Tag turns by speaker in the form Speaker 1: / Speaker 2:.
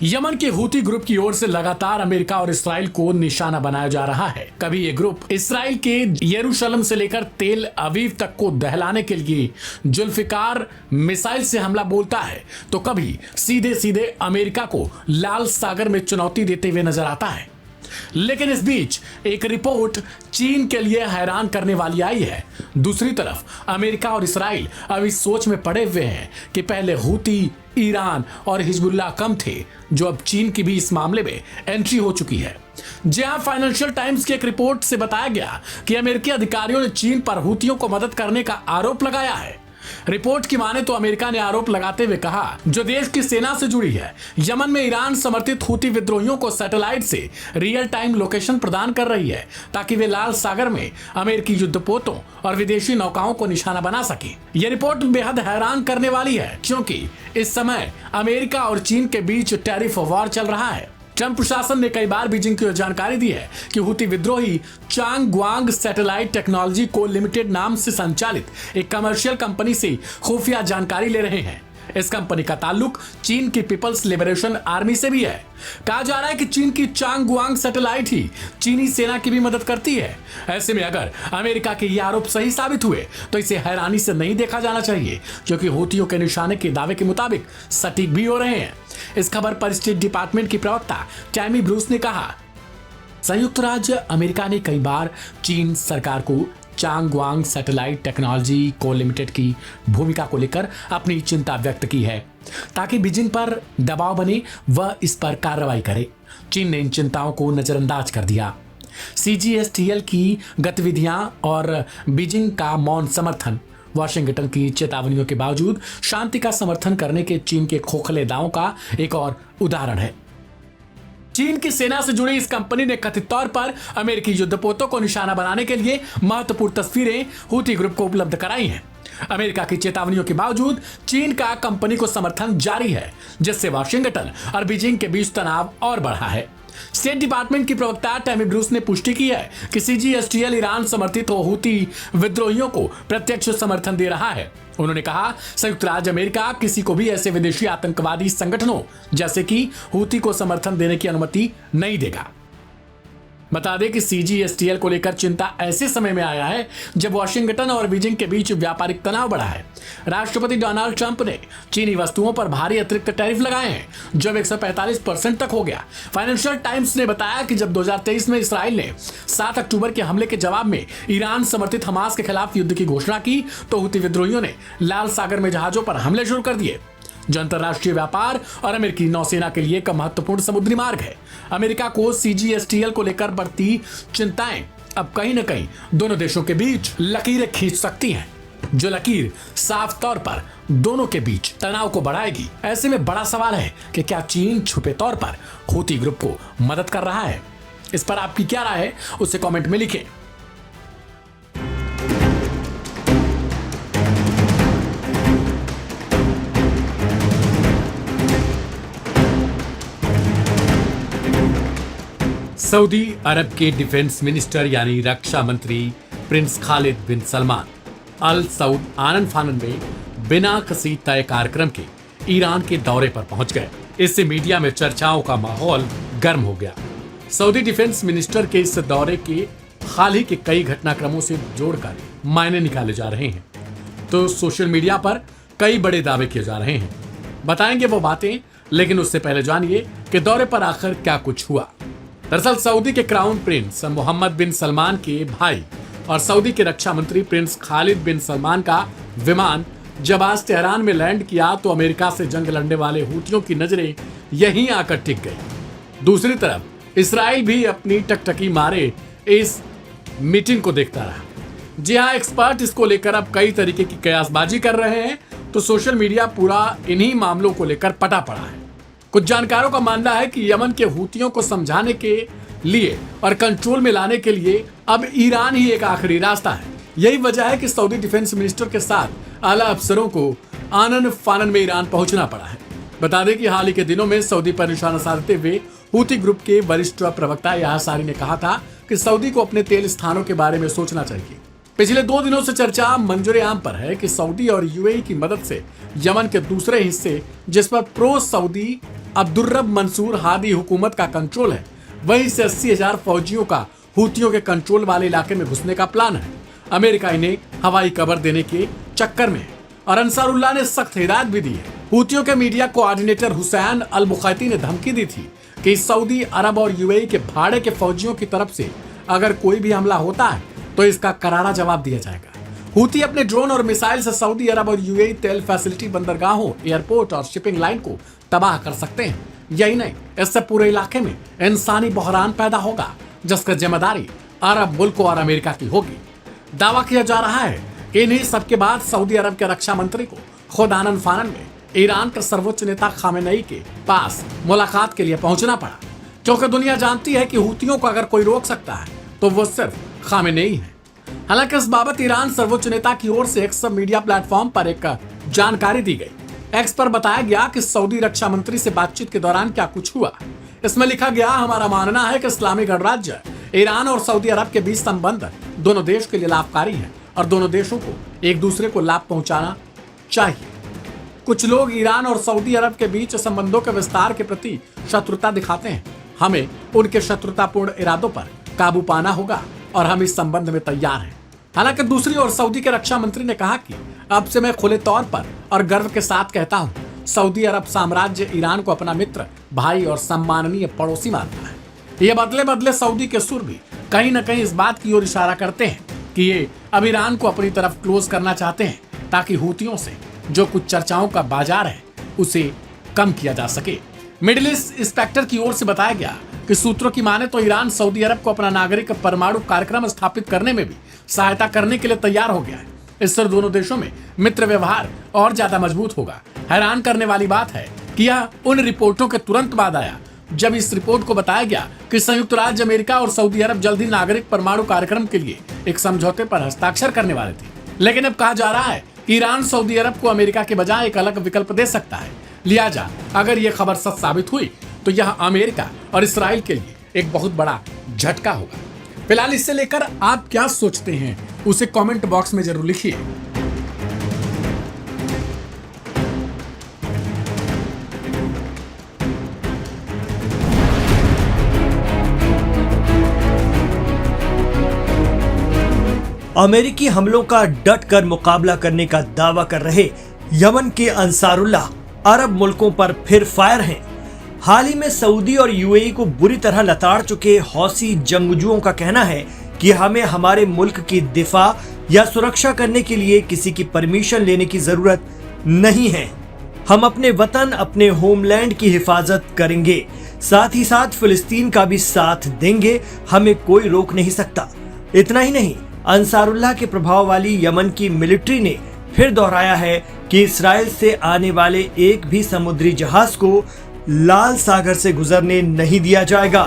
Speaker 1: Yemen के Houthi group की ओर से लगातार अमेरिका और इसराइल को निशाना बनाया जा रहा है। कभी ये ग्रुप इसराइल के यरूशलेम से लेकर तेल अवीव तक को दहलाने के लिए जुल्फिकार मिसाइल से हमला बोलता है, तो कभी सीधे सीधे अमेरिका को लाल सागर में चुनौती देते हुए नजर आता है। लेकिन इस बीच एक रिपोर्ट चीन के लिए हैरान करने वाली आई है। दूसरी तरफ अमेरिका और इसराइल अब इस सोच में पड़े हुए हैं कि पहले हूती, ईरान और हिजबुल्लाह कम थे, जो अब चीन की भी इस मामले में एंट्री हो चुकी है। जहां फाइनेंशियल टाइम्स की एक रिपोर्ट से बताया गया कि अमेरिकी अधिकारियों ने चीन पर हूतियों को मदद करने का आरोप लगाया है। रिपोर्ट की माने तो अमेरिका ने आरोप लगाते हुए कहा, जो देश की सेना से जुड़ी है, यमन में ईरान समर्थित हूती विद्रोहियों को सैटेलाइट से रियल टाइम लोकेशन प्रदान कर रही है, ताकि वे लाल सागर में अमेरिकी युद्धपोतों और विदेशी नौकाओं को निशाना बना सके। यह रिपोर्ट बेहद हैरान करने वाली है, क्योंकि इस समय अमेरिका और चीन के बीच टैरिफ वॉर चल रहा है। ट्रंप प्रशासन ने कई बार बीजिंग को जानकारी दी है कि हूती विद्रोही चांगग्वांग सैटेलाइट टेक्नोलॉजी को लिमिटेड नाम से संचालित एक कमर्शियल कंपनी से खुफिया जानकारी ले रहे हैं। इस कंपनी का ताल्लुक चीन की पीपल्स लिबरेशन आर्मी से भी है। कहा जा रहा है कि चीन की चांगग्वांग सैटेलाइट ही चीनी सेना की भी मदद करती है। ऐसे में अगर अमेरिका के ये आरोप सही साबित हुए तो इसे हैरानी से नहीं देखा जाना चाहिए, क्योंकि हूतियों के निशाने के दावे के मुताबिक सटीक भी हो रहे हैं। इस खबर पर स्टेट डिपार्टमेंट की प्रवक्ता टैमी ब्रूस ने कहा, संयुक्त राज्य अमेरिका ने कई बार चीन सरकार को चांगग्वांग सैटेलाइट टेक्नोलॉजी को लिमिटेड की भूमिका को लेकर अपनी चिंता व्यक्त की है, ताकि बीजिंग पर दबाव बने व इस पर कार्रवाई करे। चीन ने इन चिंताओं को नजरअंदाज कर दिया। CGSTL की गतिविधियां और बीजिंग का मौन समर्थन, वाशिंगटन की चेतावनियों के बावजूद शांति का समर्थन करने के चीन के खोखले दावों का एक और उदाहरण है। चीन की सेना से जुड़ी इस कंपनी ने कथित तौर पर अमेरिकी युद्धपोतों को निशाना बनाने के लिए महत्वपूर्ण तस्वीरें हूती ग्रुप को उपलब्ध कराई हैं। अमेरिका की चेतावनियों के बावजूद चीन का कंपनी को समर्थन जारी है, जिससे वाशिंगटन और बीजिंग के बीच तनाव और बढ़ा है। स्टेट डिपार्टमेंट की प्रवक्ता टैमी ब्रूस ने पुष्टि की है कि CGSTL ईरान समर्थित हूती विद्रोहियों को प्रत्यक्ष समर्थन दे रहा है। उन्होंने कहा, संयुक्त राज्य अमेरिका किसी को भी ऐसे विदेशी आतंकवादी संगठनों जैसे कि हूती को समर्थन देने की अनुमति नहीं देगा। बता दें कि CGSTL को लेकर चिंता ऐसे समय में आया है जब वाशिंगटन और बीजिंग के बीच व्यापारिक तनाव बढ़ा है। राष्ट्रपति डोनाल्ड ट्रंप ने चीनी वस्तुओं पर भारी अतिरिक्त टैरिफ लगाए हैं, जो 145% तक हो गया। फाइनेंशियल टाइम्स ने बताया कि जब 2023 में इसराइल ने 7 अक्टूबर के हमले के जवाब में ईरान समर्थित हमास के खिलाफ युद्ध की घोषणा की, तो हूती विद्रोहियों ने लाल सागर में जहाजों पर हमले शुरू कर दिए, जो अंतरराष्ट्रीय व्यापार और अमेरिकी नौसेना के लिए एक महत्वपूर्ण समुद्री मार्ग है। अमेरिका को CGSTL को लेकर बढ़ती चिंताएं अब कहीं न कहीं दोनों देशों के बीच लकीरें खींच सकती हैं, जो लकीर साफ तौर पर दोनों के बीच तनाव को बढ़ाएगी। ऐसे में बड़ा सवाल है कि क्या चीन छुपे तौर पर हूती ग्रुप को मदद कर रहा है। इस पर आपकी क्या राय है, उसे कमेंट में लिखें। सऊदी अरब के डिफेंस मिनिस्टर यानी रक्षा मंत्री प्रिंस खालिद बिन सलमान अल सऊद आनन फानन में बिना किसी तय कार्यक्रम के ईरान के दौरे पर पहुंच गए। इससे मीडिया में चर्चाओं का माहौल गर्म हो गया। सऊदी डिफेंस मिनिस्टर के इस दौरे के हाल ही के कई घटनाक्रमों से जोड़कर मायने निकाले जा रहे हैं, तो सोशल मीडिया पर कई बड़े दावे किए जा रहे हैं। बताएंगे वो बातें, लेकिन उससे पहले जानिए कि दौरे पर आखिर क्या कुछ हुआ। दरअसल सऊदी के क्राउन प्रिंस मोहम्मद बिन सलमान के भाई और सऊदी के रक्षा मंत्री प्रिंस खालिद बिन सलमान का विमान जब आज तेहरान में लैंड किया, तो अमेरिका से जंग लड़ने वाले हूतियों की नजरें यहीं आकर टिक गई। दूसरी तरफ इसराइल भी अपनी टकटकी मारे इस मीटिंग को देखता रहा। जी हाँ, एक्सपर्ट इसको लेकर अब कई तरीके की कयासबाजी कर रहे हैं, तो सोशल मीडिया पूरा इन्हीं मामलों को लेकर पटा पड़ा है। कुछ जानकारों का मानना है कि यमन के हूतियों को समझाने के लिए और कंट्रोल में लाने के लिए अब ईरान ही एक आखिरी रास्ता है। यही वजह है कि सऊदी डिफेंस मिनिस्टर के साथ आला अफसरों को आनन फानन में ईरान पहुंचना पड़ा है। बता दें कि हाल ही के दिनों में सऊदी पर निशाना साधते हुए हूती ग्रुप के वरिष्ठ प्रवक्ता याह्या सारी ने कहा था कि सऊदी को अपने तेल स्थानों के बारे में सोचना चाहिए। पिछले 2 दिनों से चर्चा मंजूर आम पर है कि सऊदी और UAE की मदद से यमन के दूसरे हिस्से, जिस पर प्रो सऊदी अब्दुर्रब मंसूर हादी हुकूमत का कंट्रोल है, वहीं से 80,000 फौजियों का हूतियों के कंट्रोल वाले इलाके में घुसने का प्लान है। अमेरिका इन्हें हवाई कवर देने के चक्कर में है और अंसारुल्लाह ने सख्त हिदायत भी दी है। हूतियों के मीडिया कोऑर्डिनेटर हुसैन अल बुखैती ने धमकी दी थी कि सऊदी अरब और यूएई के भाड़े के फौजियों की तरफ से अगर कोई भी हमला होता है तो इसका करारा जवाब दिया जाएगा। हूती अपने ड्रोन और मिसाइल से सऊदी अरब और यूएई तेल फैसिलिटी, बंदरगाहों, एयरपोर्ट और शिपिंग लाइन को तबाह कर सकते हैं। यही नहीं, इससे पूरे इलाके में इंसानी बहरान पैदा होगा जिसकी जिम्मेदारी अरब मुल्कों और अमेरिका की होगी। दावा किया जा रहा है कि इन्हीं सबके बाद सऊदी अरब के रक्षा मंत्री को खुद आनन फानन में ईरान के सर्वोच्च नेता खामेनेई के पास मुलाकात के लिए पहुंचना पड़ा, क्योंकि दुनिया जानती है कि हूतियों को अगर कोई रोक सकता है तो वो सिर्फ खामेनेई है। हालांकि इस बाबत ईरान सर्वोच्च नेता की ओर से एक्स मीडिया प्लेटफॉर्म पर एक जानकारी दी गई। एक्स पर बताया गया कि सऊदी रक्षा मंत्री से बातचीत के दौरान क्या कुछ हुआ। इसमें लिखा गया, हमारा मानना है कि इस्लामी गणराज्य ईरान और सऊदी अरब के बीच संबंध दोनों देश के लिए लाभकारी है और दोनों देशों को एक दूसरे को लाभ पहुंचाना चाहिए। कुछ लोग ईरान और सऊदी अरब के बीच संबंधों के विस्तार के प्रति शत्रुता दिखाते हैं। हमें उनके शत्रुतापूर्ण इरादों पर काबू पाना होगा और हम इस संबंध में तैयार हैं। हालांकि दूसरी ओर सऊदी के रक्षा मंत्री ने कहा कि अब से मैं खुले तौर पर और गर्व के साथ कहता हूं, सऊदी अरब साम्राज्य ईरान को अपना मित्र, भाई और सम्माननीय पड़ोसी मानता है। ये बदले बदले सऊदी के सुर भी कहीं न कहीं इस बात की ओर इशारा करते हैं कि ये अब ईरान को अपनी तरफ क्लोज करना चाहते हैं, ताकि हूतियों से जो कुछ चर्चाओं का बाजार है उसे कम किया जा सके। मिडिल ईस्ट इंस्पेक्टर की ओर से बताया गया कि सूत्रों की माने तो ईरान सऊदी अरब को अपना नागरिक परमाणु कार्यक्रम स्थापित करने में भी सहायता करने के लिए तैयार हो गया है। इससे दोनों देशों में मित्र व्यवहार और ज्यादा मजबूत होगा। हैरान करने वाली बात है कि यह उन रिपोर्टों के तुरंत बाद आया जब इस रिपोर्ट को बताया गया कि संयुक्त राज्य अमेरिका और सऊदी अरब जल्द ही नागरिक परमाणु कार्यक्रम के लिए एक समझौते पर हस्ताक्षर करने वाले थे। लेकिन अब कहा जा रहा है कि ईरान सऊदी अरब को अमेरिका के बजाय एक अलग विकल्प दे सकता है। लिहाजा अगर यह खबर सच साबित हुई तो यह अमेरिका और इसराइल के लिए एक बहुत बड़ा झटका होगा। फिलहाल इससे लेकर आप क्या सोचते हैं उसे कमेंट बॉक्स में जरूर लिखिए।
Speaker 2: अमेरिकी हमलों का डट कर मुकाबला करने का दावा कर रहे यमन के अंसारुल्लाह अरब मुल्कों पर फिर फायर हैं। हाल ही में सऊदी और यूएई को बुरी तरह लताड़ चुके हौसी जंगजुओं का कहना है कि हमें हमारे मुल्क की दिफा या सुरक्षा करने के लिए किसी की परमिशन लेने की जरूरत नहीं है। हम अपने वतन, अपने होमलैंड की हिफाजत करेंगे, साथ ही साथ फिलिस्तीन का भी साथ देंगे, हमें कोई रोक नहीं सकता। इतना ही नहीं, अंसारुल्लाह के प्रभाव वाली यमन की मिलिट्री ने फिर दोहराया है कि इसराइल से आने वाले एक भी समुद्री जहाज को लाल सागर से गुजरने नहीं दिया जाएगा।